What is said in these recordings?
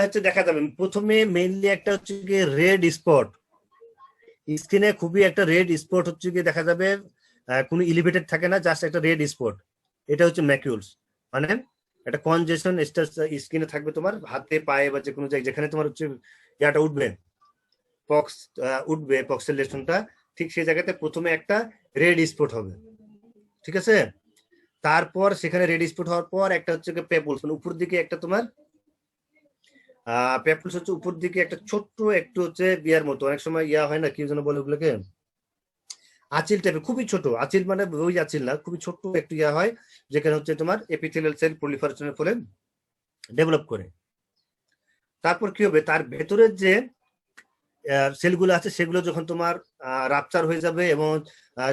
হচ্ছে দেখা যাবে প্রথমে মেইনলি একটা হচ্ছে কি রেড স্পট, স্কিনে খুবই একটা রেড স্পট হচ্ছে কি দেখা যাবে, কোনো এলিভেটেড থাকে না, জাস্ট একটা রেড স্পট। এটা হচ্ছে ম্যাকিউলস, মানে একটা কনজেশন স্কিনে থাকবে তোমার হাতে পায়ে বা যে কোনো জায়গায় যেখানে তোমার হচ্ছে ইয়াটা উঠবে, পক্স উঠবে, পক্সের লেশনটা, ঠিক সেই জায়গাতে প্রথমে একটা রেড স্পট হবে, ঠিক আছে। তারপর সেখানে রেড স্পট হওয়ার পর একটা হচ্ছে পেপলস, মানে উপর দিকে একটা তোমার পেপলস হচ্ছে উপর দিকে একটা ছোট্ট একটু হচ্ছে বিয়ার মতো, অনেক সময় ইয়া হয় না, কি যেন বলে ওগুলোকে, আঁচিল টাইপের, খুবই ছোট আঁচিল, মানে ওই আঁচিল না, খুবই ছোট্ট একটু ইয়া হয়, যেখানে হচ্ছে তোমার এপিথেলিয়াল সেল প্রলিফারেশনের ফলে ডেভেলপ করে। তারপর কি হবে, তার ভেতরের যে সেলগুলো আছে সেগুলো যখন তোমার রাপচার হয়ে যাবে এবং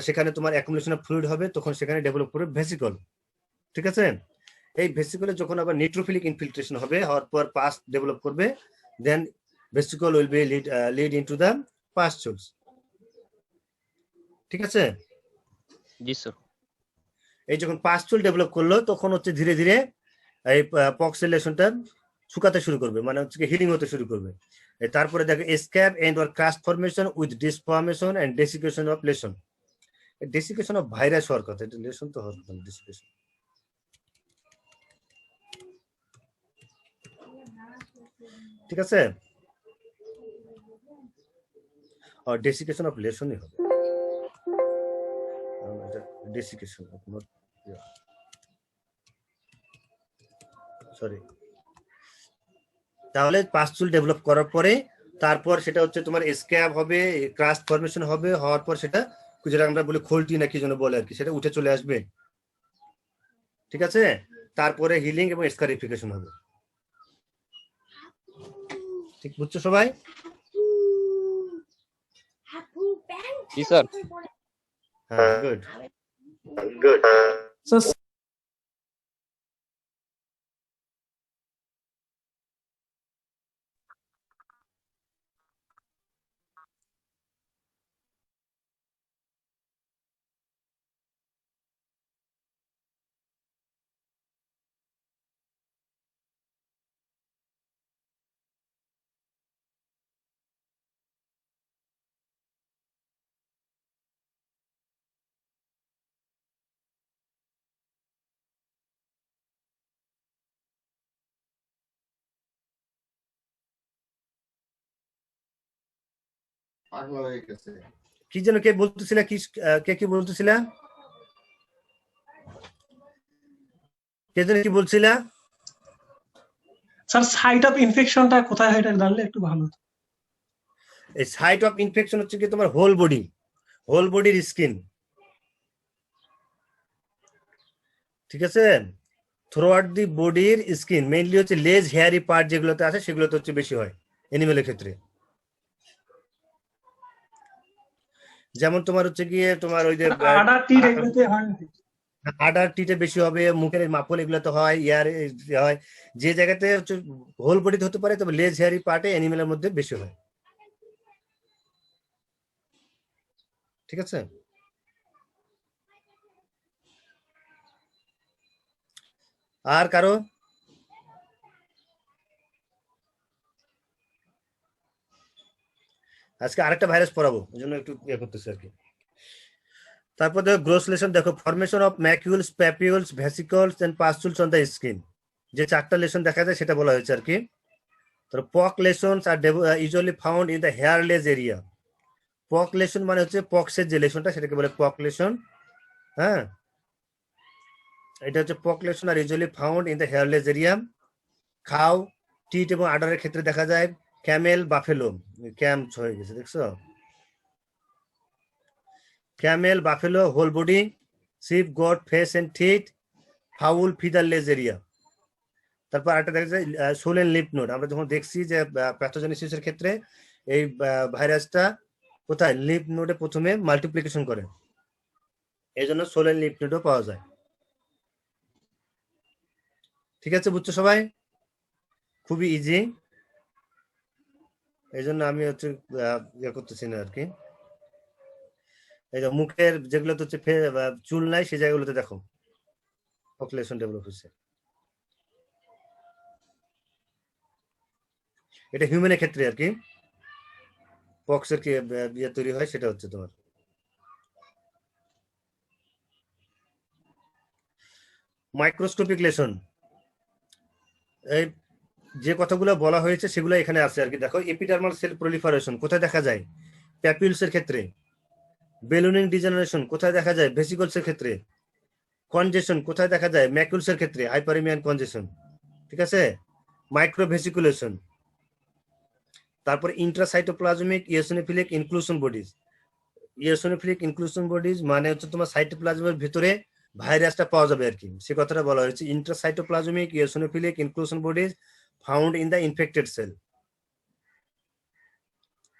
সেখানে তোমার অ্যাকুমুলেশন অফ ফ্লুইড হবে, তখন সেখানে ডেভেলপ করবে ভেসিকল, ঠিক আছে। এই ভেসিকলে যখন আবার নিউট্রোফিলিক ইনফিল্ট্রেশন হবে, হওয়ার পর পাস ডেভেলপ করবে, then vesicle will be lead into the pustules, ঠিক আছে। জি স্যার। এই যখন পাস্টুল ডেভেলপ করলো তখন হচ্ছে ধীরে ধীরে এই পক্সিলেশনটা শুকাতে শুরু করবে, মানে হচ্ছে হিলিং হতে শুরু করবে। তারপরে দেখো scab and or crust formation with disformation and desiccation of lesion. Desiccation of virus হওয়ার কথা, এটা লেশন তো হওয়ার কথা, ডেসিকেশন। ঠিক আছে, আর ডেসিকেশন অফ লেশনই হবে, ডেসিকেশন অফ নট, সরি। তাহলে পাস্টুল ডেভেলপ করার পরে তারপর সেটা হচ্ছে তোমার স্ক্যাব হবে, ক্রাস্ট ফরমেশন হবে, হওয়ার পর সেটা যেটা আমরা বলি খোলটি না কি যেন বলে আর কি, সেটা উঠে চলে আসবে, ঠিক আছে। তারপরে হিলিং এবং স্কারিফিকেশন হবে, ঠিক বুঝছো সবাই? জি স্যার। হ্যাঁ, গুড Good. So কি যেন কে বলতেছিলা, কি কে কি বলতেছিলা, কে যেন কি বলছিলা? স্যার সাইট অফ ইনফেকশনটা কোথায় হয় এটা জানলে একটু ভালো হতো। এই সাইট অফ ইনফেকশন হচ্ছে কি তোমার হোল বডির স্কিন, ঠিক আছে। থ্রুআউট দি বডির স্কিন, মেইনলি হচ্ছে লেজ হেয়ারি পার্ট যেগুলোতে আছে সেগুলোতে হচ্ছে বেশি হয় অ্যানিমেলের ক্ষেত্রে। যেমন তোমার হচ্ছে গিয়ে তোমার ওই যে আডার টিট এগুলোতে হয় নাকি? আডার টিটে বেশি হবে, মুখের মাপল এগুলোতে হয়, ইয়ার হয়, যে জায়গাতে হচ্ছে হোল বডিতে হতে পারে, তবে লেজ হেয়ারি পার্টে অ্যানিমেলের মধ্যে বেশি হয়, ঠিক আছে। আর কারো? আজকে আরেকটা ভাইরাস পড়াবো, ওই জন্য একটু ইয়ে করতেছি আর কি। তারপর দেখো গ্রোস লেশন, দেখো formation of macules, papules, vesicles and pustules on the skin, যে চারটা লেশন দেখা যায় সেটা বলা হয়েছে আর কি। তো pock lesions are usually found in the hairless area. Pock lesion মানে হচ্ছে পক্সের যে লেশনটা সেটাকে বলে পক লেশন, হ্যাঁ, এটা হচ্ছে pock lesion are usually found in the hairless area. খাও, টিট এবং আডারের ক্ষেত্রে দেখা যায়। ক্যামেল, বাফেলো, ক্যাম্প হয়ে গেছে দেখছো, camel, buffalo, whole body, sheep, goat, face and teat, fowl, featherless area. তারপর আরেকটা দেখা যায় সোলেন লিম্ফ নোড, আমরা যখন দেখছি যে প্যাথোজেনেসিসের ক্ষেত্রে এই ভাইরাসটা কোথায় লিম্ফ নোডে প্রথমে মাল্টিপ্লিকেশন করে, এই জন্য সোলেন লিম্ফ নোডও পাওয়া যায়, ঠিক আছে, বুঝছো সবাই? খুবই ইজি, এই জন্য আমি হচ্ছে ইয়ে করতেছি না আর কি। এই যে মুখের যেগুলোতে হচ্ছে চুল নাই সেই জায়গাগুলোতে দেখো পপুলেশন ডেভেলপ হচ্ছে। এটা হিউম্যানের ক্ষেত্রে আর কি পক্সের কি ইয়ে তৈরি হয় সেটা হচ্ছে তোমার মাইক্রোস্কোপিক লেশন। এই যে কথাগুলো বলা হয়েছে সেগুলো এখানে আছে আর কি। দেখো এপিডার্মাল সেল প্রলিফারেশন কোথায় দেখা যায়? প্যাপিউলসের ক্ষেত্রে। বেলুনিং ডিজেনারেশন কোথায় দেখা যায়? ভেসিকলসের ক্ষেত্রে। কনজেশন কোথায় দেখা যায়? ম্যাকুলসের ক্ষেত্রে, হাইপারেমিয়ান কনজেশন। ঠিক আছে, মাইক্রোভেসিকুলেশন। তারপরে intracytoplasmic eosinophilic inclusion bodies. Eosinophilic inclusion bodies মানে হচ্ছে তোমার সাইটোপ্লাজমের ভিতরে ভাইরাসটা পাওয়া যাবে আর কি, সে কথাটা বলা হয়েছে। Intracytoplasmic eosinophilic inclusion bodies found in the infected cell.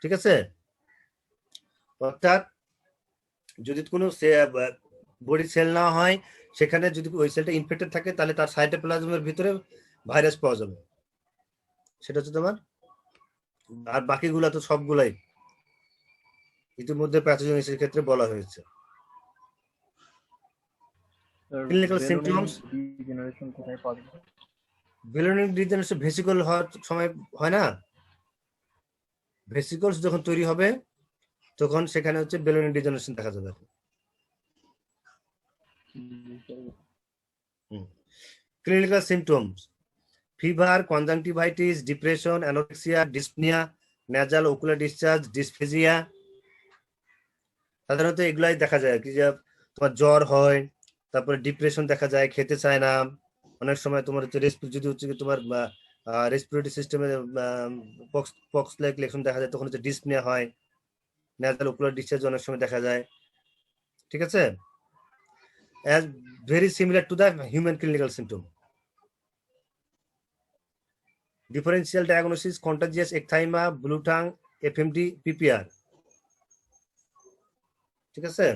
ঠিক আছে, অর্থাৎ যদি কোনো বডি সেল না হয়, সেখানে যদি ওই সেলটা ইনফেক্টেড থাকে তাহলে তার সাইটোপ্লাজমের ভিতরে ভাইরাস পাওয়া যাবে, সেটা হচ্ছে তোমার। আর বাকিগুলা তো সবগুলাই ইতিমধ্যে প্যাথোজেনিসিসের ক্ষেত্রে বলা হয়েছে। Clinical symptoms. ডিজেনারেশন কোথায় পাওয়া যাবে? বেলুনিং ডিজেনারেশন ভেসিকল হওয়ার সময় হয় না, ভেসিকলস যখন তৈরি হবে তখন সেখানে হচ্ছে বেলুনিং ডিজেনারেশন দেখা যাবে। Clinical symptoms: fever, conjunctivitis, depression, anorexia, dyspnoea, nasal ocular discharge, dysphagia. সাধারণত এগুলাই দেখা যায় কি, যে তোমার জ্বর হয়, তারপরে ডিপ্রেশন দেখা যায়, খেতে চায় না, অনেক সময় তোমার হচ্ছে যদি হচ্ছে কি তোমার রেসপিরেটরি সিস্টেমে পক্স লাইক লেশন দেখা যায়, তখন হচ্ছে ডিসপনিয়া হয়, ন্যাজাল ওকুলার ডিসচার্জ অনেক সময় দেখা যায়। ঠিক আছে, as very similar to the human clinical symptom. Differential diagnosis: contagious ecthyma, blue tongue, FMD, PPR. ঠিক আছে,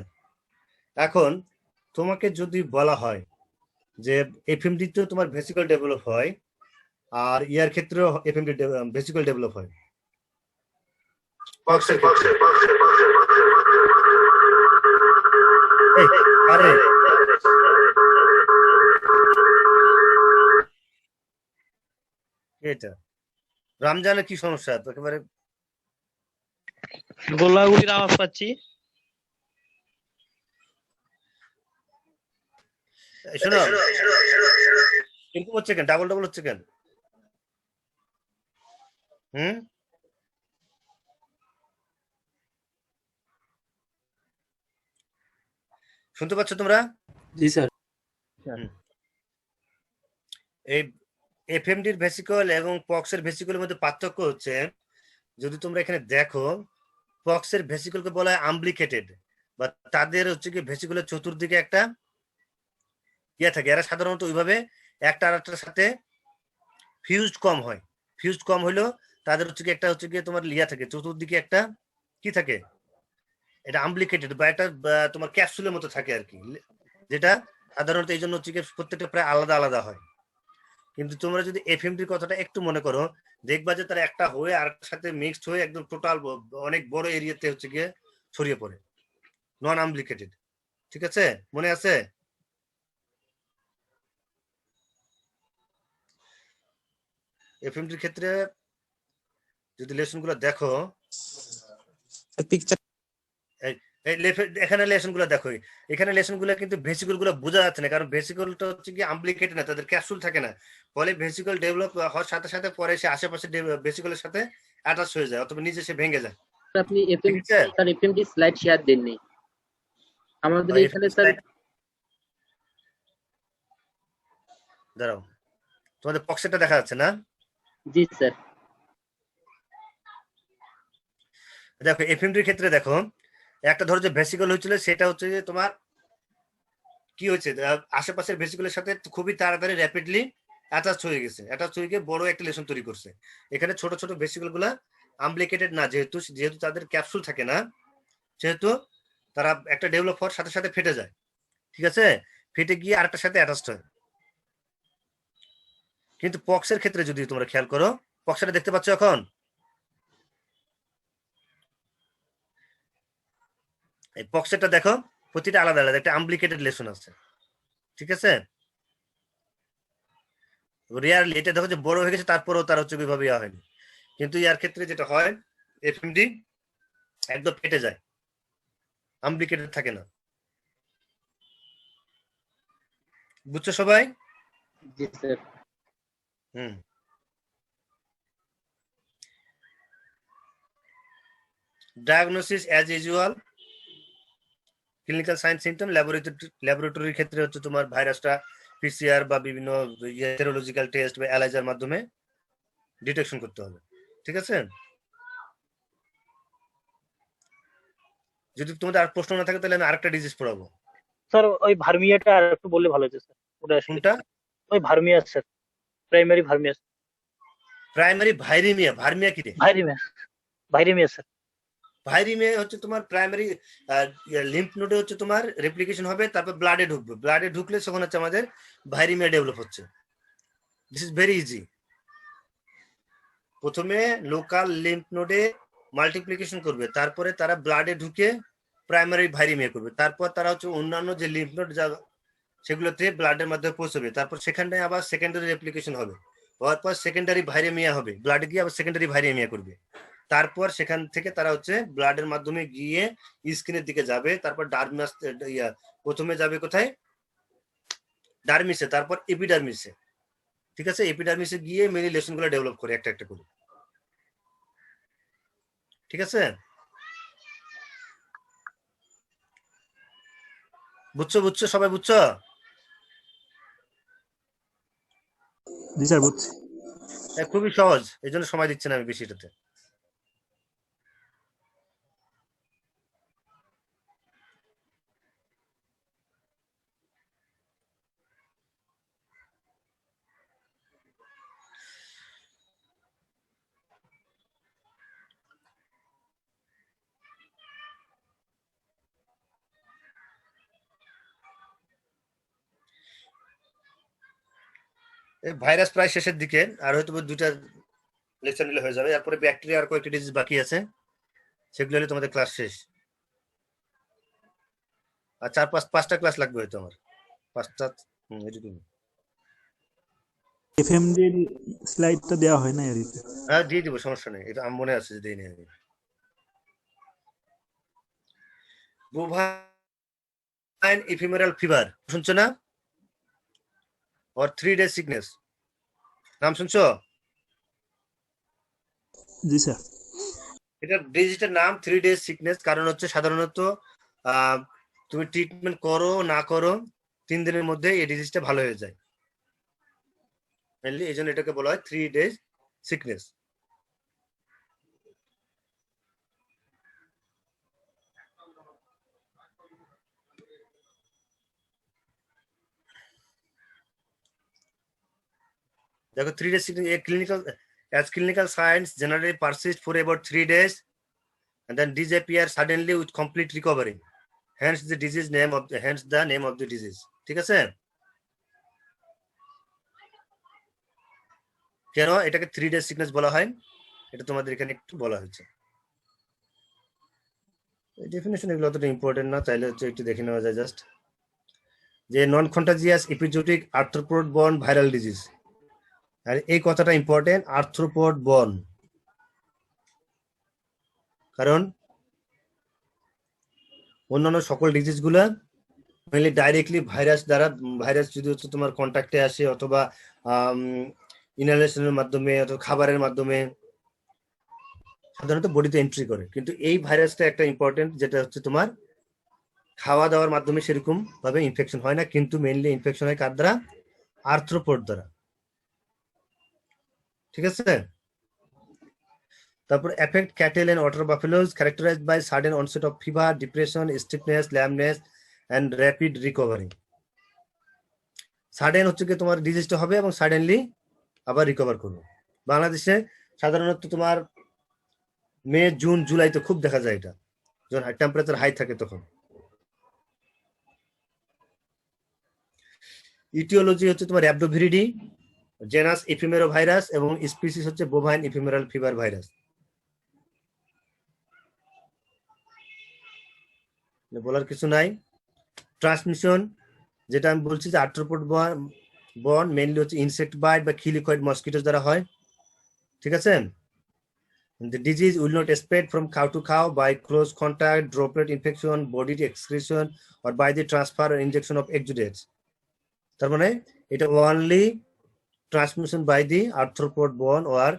এখন তোমাকে যদি বলা হয় যে এফএমডি তো তোমার ভেসিকল ডেভেলপ হয়, আর ইয়ার ক্ষেত্রেও এফএমডি ভেসিকল ডেভেলপ হয়, পক্সের ক্ষেত্রে। এই, আরে এটা রমজানের কি সমস্যা? তো একেবারে গোলাগুলির আওয়াজ পাচ্ছি। শোনো, এরকম হচ্ছে কেন? ডাবল ডাবল হচ্ছে কেন? শুনতে পাচ্ছ তোমরা? জি স্যার। এই এফএমডির ভেসিকল এবং পক্সের ভেসিকলের মধ্যে পার্থক্য হচ্ছে, যদি তোমরা এখানে দেখো, পক্সের ভেসিকলকে বলা হয় আম্বলিকেটেড, বা তাদের হচ্ছে কি ভেসিকলের চতুর্দিকে একটা ইয়ে থাকে। এরা সাধারণত ওইভাবে একটা আরেকটার সাথে ফিউজড কম হয়। ফিউজড কম হইলেও তাদের হচ্ছে কি একটা হচ্ছে কি তোমার লিয়া থাকে, চতুর্দিকে একটা কি থাকে, এটা আম্বলিকেটেড বা একটা তোমার ক্যাপসুলের মতো থাকে আর কি, যেটা সাধারণত এই জন্য হচ্ছে কি প্রত্যেকটা প্রায় আলাদা আলাদা হয়। কিন্তু তোমরা যদি এফএমডির কথাটা একটু মনে করো, দেখবা যে তারা একটা হয়ে আর সাথে মিক্সড হয়ে একদম টোটাল অনেক বড় এরিয়াতে হচ্ছে গিয়ে ছড়িয়ে পড়ে, নন আম্বলিকেটেড। ঠিক আছে, মনে আছে? এফএমডির ক্ষেত্রে যদি লেসনগুলো দেখো, পিকচার এখানে লেসনগুলো দেখো, এখানে লেসনগুলো কিন্তু ভেসিকল গুলো বোঝা যাচ্ছে না, কারণ ভেসিকলটা হচ্ছে কি আম্বলিকেটেড না, তাদের ক্যাপসুল থাকে না। ফলে ভেসিকল ডেভেলপ হওয়ার সাথে সাথে পরে সে আশেপাশে ভেসিকলের সাথে অ্যাটাচ হয়ে যায় অথবা নিজে সে ভেঙে যায়। আপনি এফএমডি স্লাইড শেয়ার দেননি আমাদের এখানে স্যার। দাঁড়াও, তোমাদের পক্সেটটা দেখা যাচ্ছে না? জি স্যার। দেখো এফএমডির ক্ষেত্রে দেখো, একটা ধরো যে ভেসিকল হয়েছিল, সেটা হচ্ছে যে তোমার কি হয়েছে, আশেপাশের ভেসিকলের সাথে খুবই তাড়াতাড়ি র্যাপিডলি অ্যাটাচ হয়ে গেছে, অ্যাটাচ হয়ে গিয়ে বড় একটা লেশন তৈরি করছে। এখানে ছোট ছোট ভেসিকল গুলা আম্বলিকেটেড না, যেহেতু তাদের ক্যাপসুল থাকে না, সেহেতু তারা একটা ডেভেলপ হওয়ার সাথে সাথে ফেটে যায়। ঠিক আছে, ফেটে গিয়ে আরেকটার সাথে অ্যাটাচড হয়। কিন্তু পক্সের ক্ষেত্রে যদি তোমরা খেয়াল করো, পক্সটা দেখতে পাচ্ছ এখন, এই পক্সেটটা দেখো, প্রতিটা আলাদা আলাদা একটা আম্বলিকেটেড লেশন আছে। ঠিক আছে, রেয়ারলি এটা দেখো যে বড় হয়ে গেছে, তারপরেও তার হচ্ছে ওইভাবে ইয়া হয়নি। কিন্তু ইয়ার ক্ষেত্রে যেটা হয় এফএমডি একদম ফেটে যায়, আম্বিকেটেড থাকে না। বুঝছো সবাই? জি স্যার। হুম। Diagnosis as usual, clinical sign symptom, ল্যাবরেটরির ক্ষেত্রে হচ্ছে তোমার ভাইরাসটা পিসিআর বা বিভিন্ন সেরোলজিক্যাল টেস্ট বা অ্যালাইজার মাধ্যমে ডিটেকশন করতে হবে। ঠিক আছে? যদি তোমাদের আর প্রশ্ন না থাকে তাহলে আমি আরেকটা ডিজিজ পড়াবো। স্যার ওই ভার্মিয়াটা আর একটু বললে ভালো হতো স্যার। ওটা আসলে কোনটা? ওই ভার্মিয়া স্যার, প্রাইমারি ভার্মিয়া। প্রাইমারি ভাইরিমিয়া। ভার্মিয়া কি রে? ভাইরিমিয়া, ভাইরিমিয়া স্যার। ভাইরিমিয়া হচ্ছে তোমার প্রাইমারি লিম্ফ নোডে হচ্ছে তোমার রেপ্লিকেশন হবে, তারপর ব্লাডে ঢুকবে, ব্লাডে ঢুকলে তখন হচ্ছে আমাদের ভাইরিমিয়া ডেভেলপ হচ্ছে। This is very easy. প্রথমে লোকাল লিম্ফ নোডে মাল্টিপ্লিকেশন করবে, তারপরে তারা ব্লাডে ঢুকে প্রাইমারি ভাইরিমিয়া করবে, তারপর তারা হচ্ছে অন্যান্য যে লিম্ফ নোড যা সেগুলোতে ব্লাডের মাধ্যমে পৌঁছবে, তারপর সেখানটায় আবার সেকেন্ডারি রেপ্লিকেশন হবে, হওয়ার পর সেকেন্ডারি ভাইরেমিয়া হবে, ব্লাডে গিয়ে আবার সেকেন্ডারি ভাইরেমিয়া করবে, তারপর সেখান থেকে তারা হচ্ছে ব্লাডের মাধ্যমে গিয়ে স্কিনের দিকে যাবে, তারপর ডার্মাস প্রথমে যাবে কোথায়? ডার্মিসে, তারপর এপিডার্মিসে। ঠিক আছে? এপিডার্মিসে গিয়ে মেনি লেশনগুলো ডেভেলপ করে একটা একটা করে। ঠিক আছে? বুঝছো? বুঝছো? সবাই বুঝছো? জি স্যার বুঝছি। খুবই সহজ, এই জন্য সময় দিচ্ছি না আমি বেশি এটাতে। ভাইরাস প্রায় শেষের দিকে, আর হয়তো দুইটা লেকচার নিলে হয়ে যাবে। এরপরে ব্যাকটেরিয়া আর কয়েকটি ডিজিজ বাকি আছে, সেগুলো হলে তোমাদের ক্লাস শেষ। আর পাঁচটা ক্লাস লাগবে হয়তো আমার, পাঁচটা। এফএমডি স্লাইডটা দেওয়া হয় না এর ভিতরে। হ্যাঁ দিয়ে দিব, সমস্যা নেই, এটা আমার মনে আছে যে দিই নি আমি। বোভাইন ইফিমেরাল ফিভার শুনছো না? ওর 3 days সিকনেস নাম শুনছো? জি স্যার। এটা ডিজিজের নাম 3 days সিকনেস, কারণ হচ্ছে সাধারণত তুমি ট্রিটমেন্ট করো না করো 3 দিনের মধ্যে এই ডিজিজটা ভালো হয়ে যায়। মেনলি এই জন্য এটাকে বলা হয় 3 days সিকনেস। দেখো 3 days sickness, a clinical as clinical signs generally persist for about 3 days and then disappear suddenly with complete recovery, hence the name of the disease. ঠিক আছে? কেন এটাকে 3 days sickness বলা হয় এটা তোমাদের এখানে একটু বলা হয়েছে। এই ডেফিনিশন এগুলো অতটা ইম্পর্টেন্ট না, চাইলে হচ্ছে একটু দেখে নেওয়া যায় জাস্ট। যে non contagious epizootic arthropod borne viral disease, আর এই কথাটা ইম্পর্টেন্ট, আর্থ্রোপোড বর্ন, কারণ অন্যান্য সকল ডিজিজ গুলা মেনলি ডাইরেক্টলি ভাইরাস দ্বারা, ভাইরাস যদি হচ্ছে তোমার কন্ট্যাক্টে আসে অথবা ইনহেলেশনের মাধ্যমে অথবা খাবারের মাধ্যমে সাধারণত বডিতে এন্ট্রি করে, কিন্তু এই ভাইরাসটা একটা ইম্পর্টেন্ট, যেটা হচ্ছে তোমার খাওয়া দাওয়ার মাধ্যমে সেরকম ভাবে ইনফেকশন হয় না, কিন্তু মেনলি ইনফেকশন হয় কার দ্বারা? আর্থ্রোপোড দ্বারা। ঠিক আছে? তারপর affect cattle and water buffaloes characterized by sudden onset of fever, depression, stiffness, lameness and rapid recovery. Sudden হচ্ছে কি তোমার ডিজিজটা হবে এবং সাডেনলি আবার রিকভার করবে। বাংলাদেশে সাধারণত তোমার মে, জুন, জুলাইতে খুব দেখা যায় এটা, যখন টেম্পারেচার হাই থাকে তখন। ইটিওলজি হচ্ছে তোমার র্যাবডোভিরিডি, জেনাস এফিমেরো ভাইরাস এবং স্পিসিস হচ্ছে বোভাইন এফিমেরাল ফিভার ভাইরাস। বলার কিছু নাই। ট্রান্সমিশন যেটা আমি বলছি যে আর্থ্রোপোড বর্ন মেইনলি হচ্ছে ইনসেক্ট বাইট বা খিলিকয়েড মসকিটোস দ্বারা হয়। ঠিক আছে? The disease will not spread from cow to cow by close contact, droplet infection, body excretion, or by the transfer or injection of exudates. তার মানে এটা only transmission by the arthropod bone or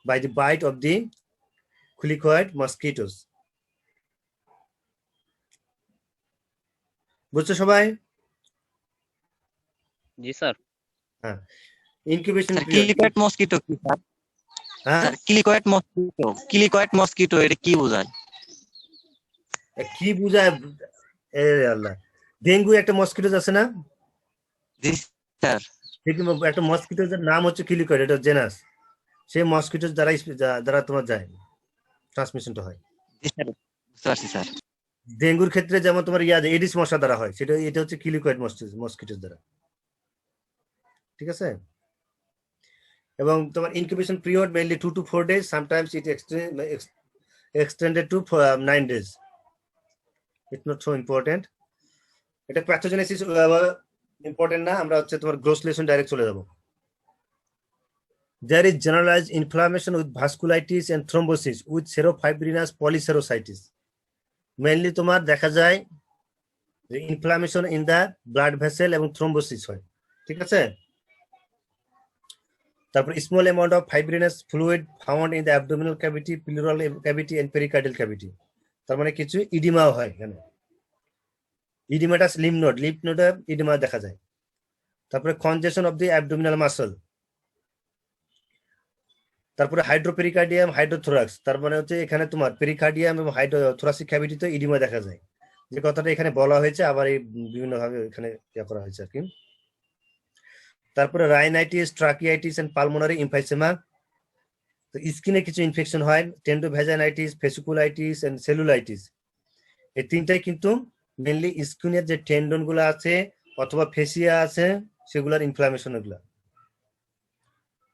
by the bite of the colicoid mosquitoes. বুঝছো সবাই? জি sir. হ্যাঁ, incubation sir period. ক্লিকয়েড mosquito কি sir? হ্যাঁ, sir ক্লিকয়েড mosquito এটা কি বোঝায়? কি বুঝায়? এ আল্লাহ, ডেঙ্গু একটা মসকিটোজ আছে না? জি স্যার। ঠিক একটা মসকিটোজের নাম হচ্ছে কিলিকয়েড, এটা জেনাস। সেই মসকিটোজ দ্বারা তোমার যায় ট্রান্সমিশনটা হয়। জি স্যার, বুঝতে পারছি স্যার। ডেঙ্গুর ক্ষেত্রে যেমন তোমার এডিস মশা দ্বারা হয়, সেটা এটা হচ্ছে কিলিকয়েড মসকিটোজ দ্বারা। ঠিক আছে? এবং তোমার incubation period mainly 2 to 4 days, sometimes it extended to 9 days. It's not so important. এটা প্যাথোজেনেসিস ইম্পর্টেন্ট না, আমরা হচ্ছে তোমার গ্রোস লেসন ডাইরেক্ট চলে যাব। There is generalized inflammation with vasculitis and thrombosis with serofibrinous polyserositis. Mainly তোমার দেখা যায় যে inflammation in the blood vessel এবং থ্রোম্বোসিস হয়। ঠিক আছে? তারপর small amount of fibrinous fluid found in the abdominal cavity, pleural cavity and pericardial cavity. তার মানে কিছু ইডিমাও হয় এখানে। ইডিমাটা লিম্ফ নোডে ইডিমা দেখা যায়। তারপরে কনজেশন অফ দি অ্যাবডোমিনাল মাসল। তারপরে হাইড্রোপেরিকার্ডিয়াম, হাইড্রোথোরাক্স। তার মানে হচ্ছে এখানে তোমার পেরিকার্ডিয়াম এবং হাইড্রোথোরাসিক ক্যাভিটিতে ইডিমা দেখা যায়। যে কথাটা এখানে বলা হয়েছে, আবার এই বিভিন্ন ভাবে এখানে ইয়া করা হয়েছে আর কি। তারপরে রাইনাইটিস, ট্রাকিয়াইটিস এন্ড পালমোনারি এমফাইসেমা। তো স্কিনে কিছু ইনফেকশন হয়, টেন্ডোভ্যাজাইনাইটিস, ফেসিকুলাইটিস এন্ড সেলুলাইটিস। এই তিনটাই কিন্তু মেইনলি স্কিনের যে টেন্ডন গুলো আছে অথবা ফেসিয়া আছে সেগুলোর ইনফ্লামেশন এগুলা।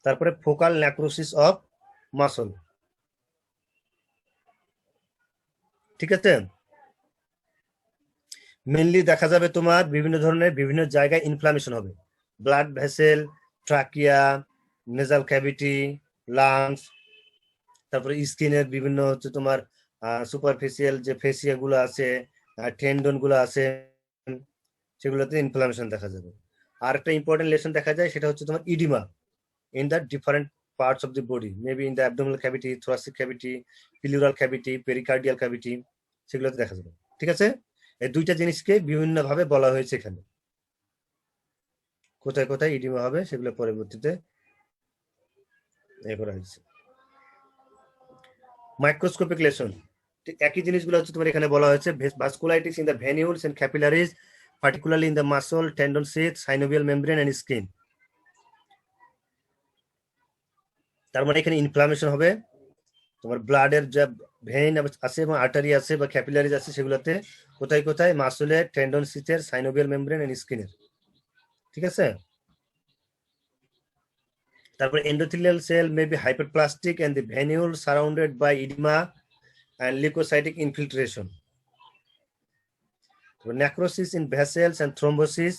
তারপরে ফোকাল ন্যাক্রোসিস অফ মাসল। ঠিক আছে? মেইনলি দেখা যাবে তোমার বিভিন্ন ধরনের বিভিন্ন জায়গায় ইনফ্লামেশন হবে। Blood vessel, trachea, nasal cavity, lungs, তারপরে স্কিনের বিভিন্ন হচ্ছে তোমার সুপারফিশিয়াল যে ফেসিয়া গুলো আছে, টেন্ডন গুলো আছে, সেগুলোতে ইনফ্লামেশন দেখা যাবে। আর একটা ইম্পর্টেন্ট লেসন দেখা যায়, সেটা হচ্ছে তোমার edema in the different parts of the body, maybe in the abdominal cavity, thoracic cavity, pleural cavity, pericardial cavity, সেগুলোতে দেখা যাবে। ঠিক আছে? এই দুইটা জিনিসকে বিভিন্ন ভাবে বলা হয়েছে এখানে। কোথায় কোথায় ইডিমা হবে সেগুলো পরবর্তীতে করা হয়েছে। মাইক্রোস্কোপিক লেসন, একই জিনিসগুলো হচ্ছে তোমার এখানে বলা হয়েছে। Vasculitis in the venules and capillaries, particularly in the muscle, tendon sheath, synovial membrane and skin. তার মানে এখানে ইনফ্লামেশন হবে তোমার ব্লাডের যে ভেইন আছে এবং আর্টারি আছে বা ক্যাপিলারিজ আছে সেগুলোতে, কোথায় কোথায়? মাসলের, টেন্ডন সিথের, সাইনোভিয়াল মেমব্রেন এন্ড স্কিনের। ঠিক আছে? তারপর endothelial cell may be hyperplastic and the venule surrounded by oedema and leucocytic infiltration. Necrosis in vessels and thrombosis.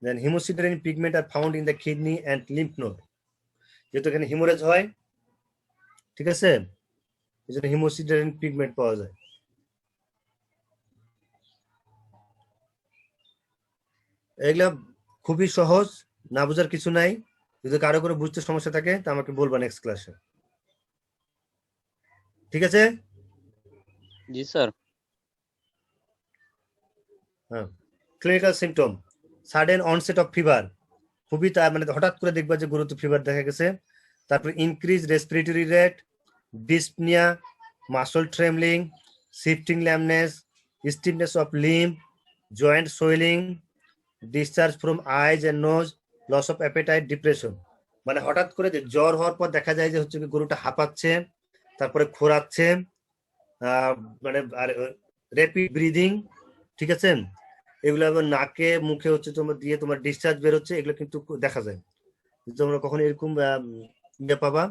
Then hemosiderin pigment are found in the kidney and lymph node. যেহেতু এখানে haemorrhage হয়, ঠিক আছে, এই জন্য হিমোসিডারিন pigment পাওয়া যায়। এগুলা খুবই সহজ, না বোঝার কিছু নাই। যদি কারো করে বুঝতে সমস্যা থাকে তা আমাকে বলবা নেক্সট ক্লাসে। ঠিক আছে? জি স্যার। হ্যাঁ, clinical symptom, sudden onset of fever, খুবই মানে হঠাৎ করে দেখবা যে গুরুত্ব ফিভার দেখা গেছে। তারপর increase respiratory rate, dyspnoea, muscle trembling, shifting lameness, stiffness of limb, joint swelling, discharge from eyes and nose, loss of appetite, depression. মানে হঠাৎ করে যে জ্বর হওয়ার পর দেখা যায় যে হচ্ছে গরুটা হাঁপাচ্ছে, তারপরে খোরাচ্ছে, মানে র্যাপিড ব্রিদিং। ঠিক আছে? এগুলো আবার নাকে মুখে হচ্ছে তোমার দিয়ে তোমার ডিসচার্জ বেরোচ্ছে, এগুলো কিন্তু দেখা যায়। যদি তোমরা কখনো এরকম ইয়ে পাবা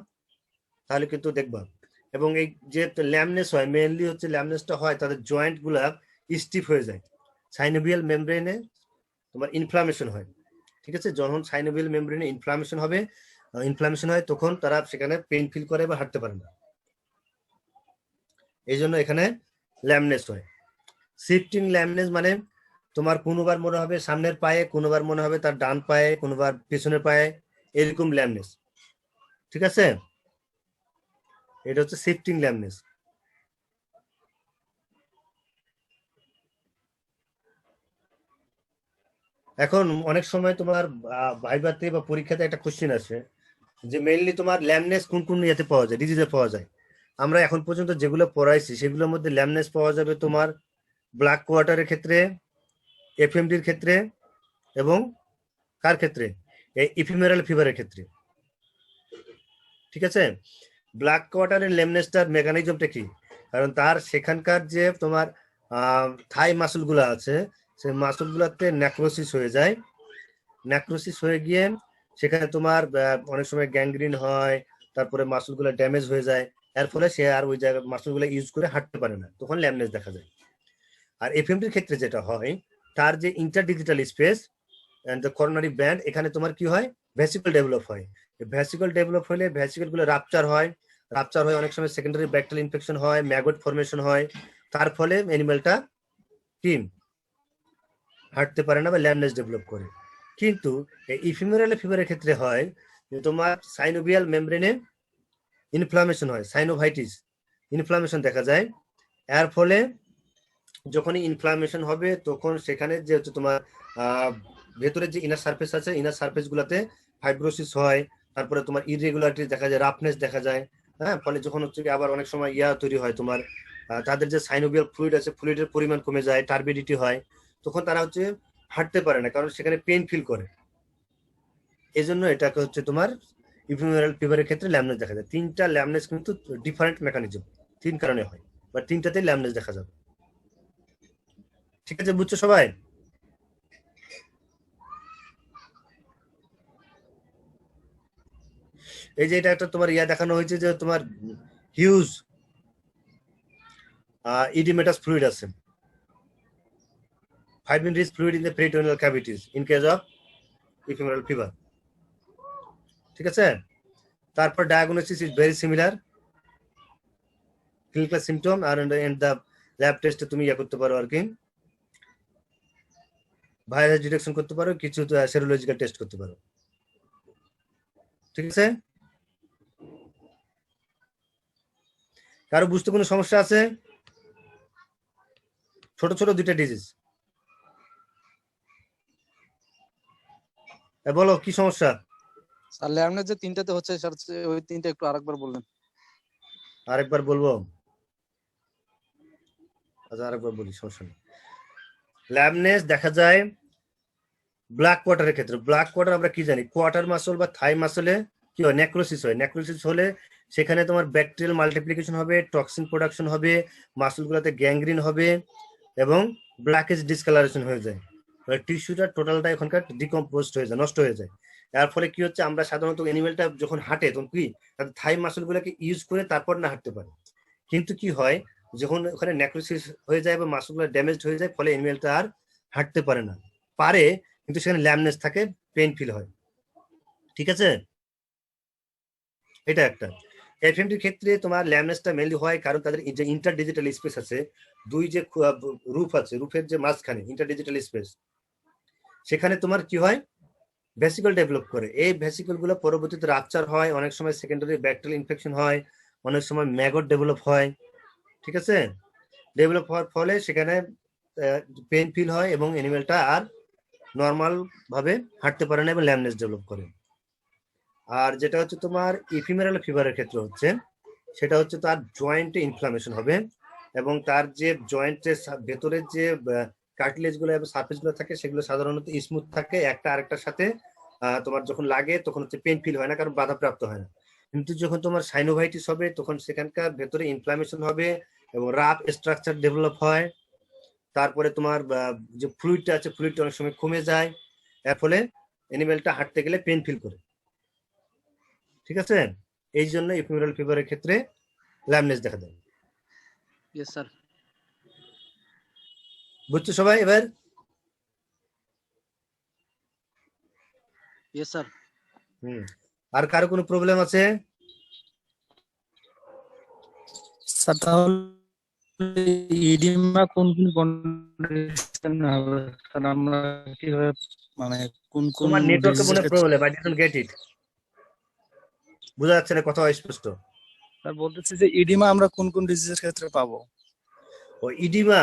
তাহলে কিন্তু দেখবা। এবং এই যে ল্যামনেস হয়, মেইনলি হচ্ছে ল্যামনেসটা হয় তাদের জয়েন্ট গুলা স্টিফ হয়ে যায়। সাইনোভিয়াল মেমব্রেনে তোমার ইনফ্লামেশন হয়। ঠিক আছে? যখন সাইনোভিয়াল মেমব্রেনে ইনফ্লামেশন হয় তখন তারা সেখানে পেইন ফিল করে বা হাঁটতে পারে না। এই জন্য এখানে ল্যামনেস হয়। শিফটিং ল্যামনেস মানে তোমার কোনোবার মনে হবে সামনের পায়ে, কোনোবার মনে হবে তার ডান পায়ে, কোনোবার পেছনের পায়ে, এরকম ল্যামনেস। ঠিক আছে, এটা হচ্ছে শিফটিং ল্যামনেস। এখন অনেক সময় তোমার ভাইভাতে বা পরীক্ষাতে একটা কোশ্চেন আসে যে মেইনলি তোমার ল্যামনেস কোন কোন ইয়েতে পাওয়া যায়, ডিজিজে পাওয়া যায়। আমরা এখন পর্যন্ত যেগুলো পড়াইছি সেগুলোর মধ্যে ল্যামনেস পাওয়া যাবে তোমার ব্ল্যাক কোয়ার্টারের ক্ষেত্রে, এফএমডির ক্ষেত্রে, এবং কার ক্ষেত্রে, এই ইফিমেরাল ফিভারের ক্ষেত্রে। ঠিক আছে, ব্ল্যাক কোয়ার্টারের ল্যামনেসটার মেকানিজমটা কি? কারণ তার সেখানকার যে তোমার থাই মাসলগুলো আছে, সেই মাসলগুলোতে নেক্রোসিস হয়ে যায়। নেক্রোসিস হয়ে গিয়ে সেখানে তোমার অনেক সময় গ্যাংগ্রিন হয়, তারপরে মাসলগুলো ড্যামেজ হয়ে যায়। এর ফলে সে আর ওই জায়গায় মাসলগুলো ইউজ করে হাঁটতে পারে না, তখন ল্যামনেস দেখা যায়। আর এফএমডির ক্ষেত্রে যেটা হয়, তার যে interdigital space and the coronary band, এখানে তোমার কি হয়, ভ্যাসিকল ডেভেলপ হয়। ভ্যাসিকল ডেভেলপ হলে ভ্যাসিকল গুলো রাপচার হয়, অনেক সময় সেকেন্ডারি ব্যাকটেরিয়াল ইনফেকশন হয়, ম্যাগট ফর্মেশন হয়। তার ফলে অ্যানিমেলটা কি হাঁটতে পারে না বা ল্যামনেস ডেভেলপ করে। কিন্তু এই ইফিমেরাল ফিভারের ক্ষেত্রে হয় যে তোমার সাইনোভিয়াল মেমব্রেনে ইনফ্লামেশন হয়, সাইনোভাইটিস ইনফ্লামেশন দেখা যায়। এর ফলে যখনই ইনফ্লামেশন হবে তখন সেখানে যে হচ্ছে তোমার ভেতরে যে ইনার সারফেস আছে, ইনার সারফেস গুলাতে ফাইব্রোসিস হয়, তারপরে তোমার ইরেগুলারিটি দেখা যায়, রাফনেস দেখা যায়। হ্যাঁ, ফলে যখন হচ্ছে আবার অনেক সময় তৈরি হয় তোমার, তাদের যে সাইনোভিয়াল ফ্লুইড আছে, ফ্লুইডের পরিমাণ কমে যায়, টার্বিডিটি হয়, তখন তারা হচ্ছে হাঁটতে পারে না, কারণ সেখানে পেইন ফিল করে। এই জন্য এটাকে হচ্ছে তোমার ইফিমেরাল ফিভারের ক্ষেত্রে ল্যামনেস দেখা যায়। তিনটা ল্যামনেস কিন্তু ডিফারেন্ট মেকানিজম, তিন কারণে হয়, বা তিনটাতেই ল্যামনেস দেখা যাবে। ঠিক আছে, বুঝছো সবাই? এই যে এটা একটা তোমার দেখানো হয়েছে যে তোমার হিউজ ইডিমেটাস ফ্লুইড আছে, fibrin rich fluid in the peritoneal cavities in case of ephemeral fever. ঠিক আছে, তারপর diagnosis is very similar, clinical symptom আর এন্ড দ্য ল্যাব টেস্টে তুমি করতে পারো আর কি, ভাইরাস ডিটেকশন করতে পারো, কিছু সেরোলজিক্যাল টেস্ট করতে পারো। ঠিক আছে, কারো বুঝতে কোনো সমস্যা আছে? ছোট ছোট দুইটা ডিজিজ, বলো কি সমস্যা? স্যার ল্যামনেস যে তিনটাতে হচ্ছে স্যার, ওই তিনটা একটু আরেকবার বললেন। আরেকবার বলবো? আচ্ছা, আরেকবার বলি, সমস্যা নেই। ল্যামনেস দেখা যায় ব্ল্যাক কোয়ার্টারের ক্ষেত্রে। ব্ল্যাক কোয়ার্টার আমরা কি জানি, কোয়ার্টার মাসল বা থাই মাসলে কি হয়, নেক্রোসিস হয়। নেক্রোসিস হলে সেখানে তোমার ব্যাকটেরিয়াল মাল্টিপ্লিকেশন হবে, টক্সিন প্রোডাকশন হবে, মাসলগুলোতে গ্যাংগ্রিন হবে, এবং ব্ল্যাকেজ ডিসকালারেশন হয়ে যায়। টিস্যুটা টোটালটা এখনকার ডিকম্পোজড হয়ে যায়, নষ্ট হয়ে যায়। এর ফলে কি হচ্ছে, আমরা সাধারণত অ্যানিমেলটা যখন হাঁটে তখন কি তাদের থাই মাসলগুলোকে ইউজ করে তারপর না হাঁটতে পারে। কিন্তু কি হয়, যখন ওখানে নেক্রোসিস হয়ে যায় বা মাসলগুলো ড্যামেজড হয়ে যায়, ফলে অ্যানিমেলটা আর হাঁটতে পারে না, পারে কিন্তু সেখানে ল্যামনেস থাকে, পেইন ফিল হয়। ঠিক আছে, এটা একটা। এফএমডির ক্ষেত্রে তোমার ল্যামনেসটা মেনলি হয় কারণ তাদের যে ইন্টারডিজিটাল স্পেস আছে, দুই যে রূপ আছে, রূপের যে মাঝখানে ইন্টারডিজিটাল স্পেস, সেখানে তোমার কি হয়, ভেসিকল ডেভেলপ করে। এই ভেসিকল গুলো পরবর্তীতে রাপচার হয়, অনেক সময় সেকেন্ডারি ব্যাকটেরিয়াল ইনফেকশন হয়, অনেক সময় ম্যাগট ডেভেলপ হয়। ঠিক আছে, ডেভেলপ হওয়ার ফলে সেখানে পেইন ফিল হয় এবং অ্যানিমেলটা আর নর্মাল ভাবে হাঁটতে পারে না এবং ল্যামনেস ডেভেলপ করে। আর যেটা হচ্ছে তোমার ইফিমেরাল ফিভারের ক্ষেত্রে হচ্ছে, সেটা হচ্ছে তার জয়েন্টে ইনফ্লামেশন হবে এবং তার যে জয়েন্টের ভেতরের যে কার্টিলেজ গুলো এবং সারফেস গুলো থাকে, সেগুলো সাধারণত স্মুথ থাকে, একটা আরেকটার সাথে তোমার যখন লাগে তখন হচ্ছে পেইন ফিল হয় না, কারণ বাধাপ্রাপ্ত হয় না। কিন্তু যখন তোমার সাইনোভাইটিস হবে তখন সেখানকার ভেতরে ইনফ্লামেশন হবে এবং রাফ স্ট্রাকচার ডেভেলপ হয়। তারপরে তোমার যে ফ্লুইডটা আছে, ফ্লুইডটা অনেক সময় কমে যায়, এর ফলে অ্যানিমেলটা হাঁটতে গেলে পেইন ফিল করে। ঠিক আছে, এই জন্য ইফিমেরাল ফিভারের ক্ষেত্রে ল্যামনেস দেখা দেয়। Yes sir. বুঝছো সবাই এবার? Yes sir. আর কারো কোনো প্রবলেম আছে? স্যার তাহলে ইডিমা কোন কোন কন্ডিশন হবে স্যার, আমরা কিভাবে মানে কোন কোন তোমার নেটওয়ার্কে disease মনে এর ক্ষেত্রে- problem, I didn't get it. বোঝা যাচ্ছে না কথা স্পষ্ট। স্যার বলতেছি যে ইডিমা আমরা কোন কোন ডিজিজের ক্ষেত্রে পাবো? ও ইডিমা,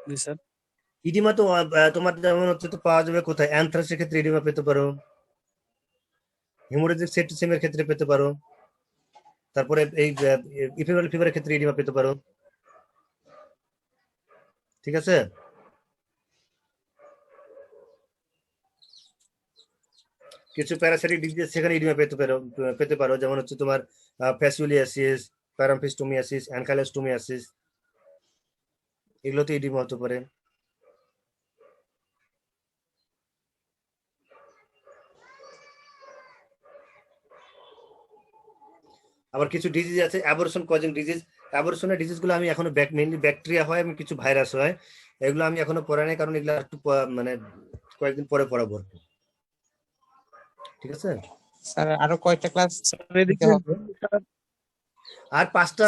জি স্যার। ইডিমা তো তোমার যেমন হচ্ছে তো পাওয়া যাবে কোথায়, অ্যানথ্রাক্সের ক্ষেত্রে ইডিমা পেতে পারো, হেমোরেজিক সেপ্টিসেমের ক্ষেত্রে পেতে পারো, তারপরে এই ইপিভারাল ফিভারের ক্ষেত্রে ইডিমা পেতে পারো। ঠিক আছে, কিছু প্যারাসাইটিক ডিজিজ সেখানে ইডিমা পেতে পারো, যেমন হচ্ছে তোমার ফ্যাসিওলিয়াসিস, প্যারাম্পিস্টোমিয়াসিস, অ্যানকাইলোস্টোমিয়াসিস, এগুলোতে ইডিমা হতে পারে। আবার কিছু ডিজিজ আছে অ্যাবরশন কজিং ডিজিজ। অ্যাবরশনের ডিজিজগুলো আমি এখনো মেইনলি ব্যাকটেরিয়া হয় এবং কিছু ভাইরাস হয়, এগুলো আমি এখনো পড়াই নাই, কারণ এগুলো একটু মানে কয়েকদিন পরে পড়াবো। ঠিক আছে, স্যার আরো কয়টা ক্লাস স্যার এদিকে আর 5টা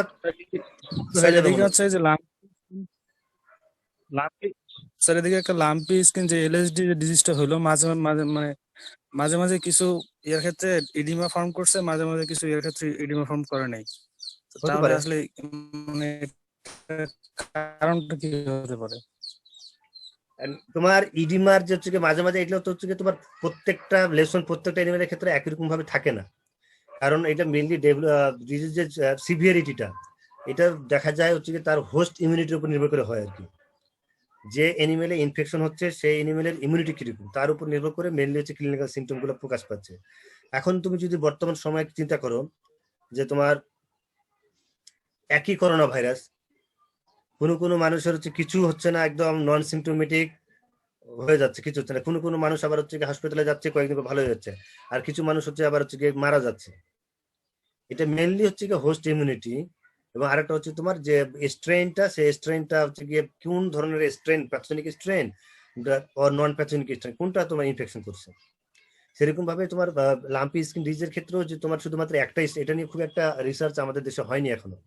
স্যার এদিকে হচ্ছে যে স্যার এদিকে একটা লাম্পি স্কিন যে এলএসডি ডিজিজটা হলো, মাঝে মাঝে মানে মাঝে মাঝে কিছু এর ক্ষেত্রে ইডিমা ফর্ম করছে, মাঝে মাঝে কিছু এর ক্ষেত্রে ইডিমা ফর্ম করে নাই। তো হতে তাহলে পারে। আসলে মানে কারণটা কি হতে পারে? তোমার ইডিমার যে হচ্ছে মাঝে মাঝে এগুলো তো হচ্ছে তোমার প্রত্যেকটা লেসন প্রত্যেকটা এনিমেলের ক্ষেত্রে একই রকম ভাবে থাকে না, কারণ এটা মেইনলি ডিজিজের সিভিয়ারিটিটা এটা দেখা যায় হচ্ছে তার হোস্ট ইমিউনিটির উপর নির্ভর করে হয় আর কি। যে এনিমেলে ইনফেকশন হচ্ছে সেই এনিমেলের ইমিউনিটি কিরকম তার উপর নির্ভর করে মেইনলি হচ্ছে ক্লিনিক্যাল সিমটম গুলো প্রকাশ পাচ্ছে। এখন তুমি যদি বর্তমান সময় চিন্তা করো যে তোমার একই করোনা ভাইরাস, কোনো মানুষের হচ্ছে কিছু হচ্ছে না, একদম নন সিমটোমেটিক হয়ে যাচ্ছে, কিছু হচ্ছে না, কোনো মানুষ আবার হচ্ছে হাসপাতালে যাচ্ছে, কয়েকদিন পর ভালো হয়ে যাচ্ছে, আর কিছু মানুষ হচ্ছে আবার হচ্ছে মারা যাচ্ছে। এটা মেইনলি হচ্ছে হোস্ট ইমিউনিটি। এবং আরেকটা হচ্ছে তোমার যে স্ট্রেনটা, সেই স্ট্রেনটা হচ্ছে গিয়ে কোন ধরনের strain, pathogenic strain or non pathogenic strain, কোনটা তোমার ইনফেকশন করছে। সেরকম ভাবে তোমার লাম্পি স্কিন ডিজিজের ক্ষেত্রেও যে তোমার শুধুমাত্র একটা, এটা নিয়ে খুব একটা রিসার্চ আমাদের দেশে হয়নি এখনো।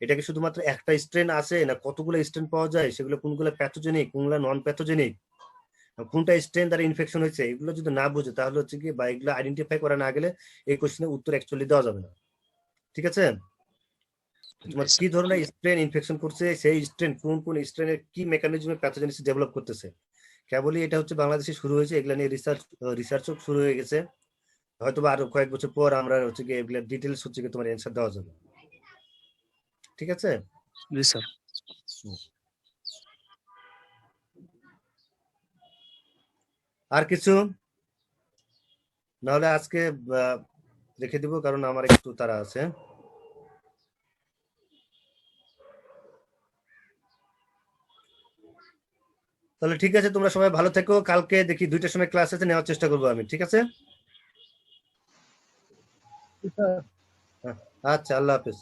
এটাকে শুধুমাত্র একটা স্ট্রেন আছে না কতগুলো স্ট্রেন পাওয়া যায়, সেগুলো কোনগুলো প্যাথোজেনিক, কোনগুলো নন প্যাথোজেনিক, কোনটা স্ট্রেন দ্বারা ইনফেকশন হয়েছে, এগুলো যদি না বুঝে তাহলে হচ্ছে কি বা এগুলো আইডেন্টিফাই করা না গেলে এই কোশ্চেনের উত্তর অ্যাকচুয়ালি দেওয়া যাবে না। ঠিক আছে, তোমার কি ধরনের স্ট্রেন ইনফেকশন করছে, সেই স্ট্রেন কোন স্ট্রেনের কি মেকানিজমে প্যাথোজেনিসিস ডেভেলপ করতেছে, কেবলই এটা হচ্ছে বাংলাদেশে শুরু হয়েছে, এগুলা নিয়ে রিসার্চও শুরু হয়ে গেছে। হয়তো আরো কয়েক বছর পর আমরা হচ্ছে কি এগুলা ডিটেলস হচ্ছে কি তোমার অ্যানসার দেওয়া যাবে। ঠিক আছে, জি স্যার। আর কিছু নাহলে আজকে রেখে দিব, কারণ আমার একটু তাড়া আছে। তাহলে ঠিক আছে, তোমরা সবাই ভালো থেকো, কালকে দেখি 2টার সময় ক্লাস আছে, নেওয়ার চেষ্টা করবো আমি। ঠিক আছে, আচ্ছা, আল্লাহ হাফেজ।